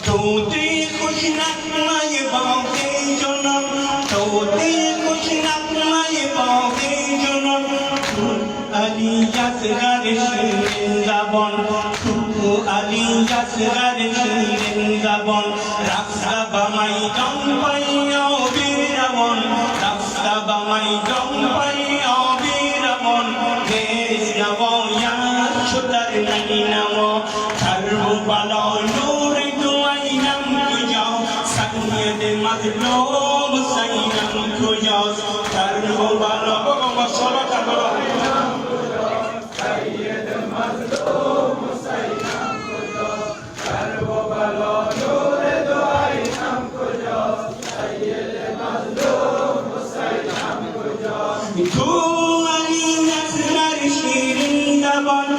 توتی خوش نغمه باغ جنان توتی خوش نغمه باغ جنان علی اصغر شیرین زبان تو علی اصغر شیرین زبان رقص به میدان پیابی روان رقص به میدان پیابی روان نیز نوایت شد در نینوا کرب و بلا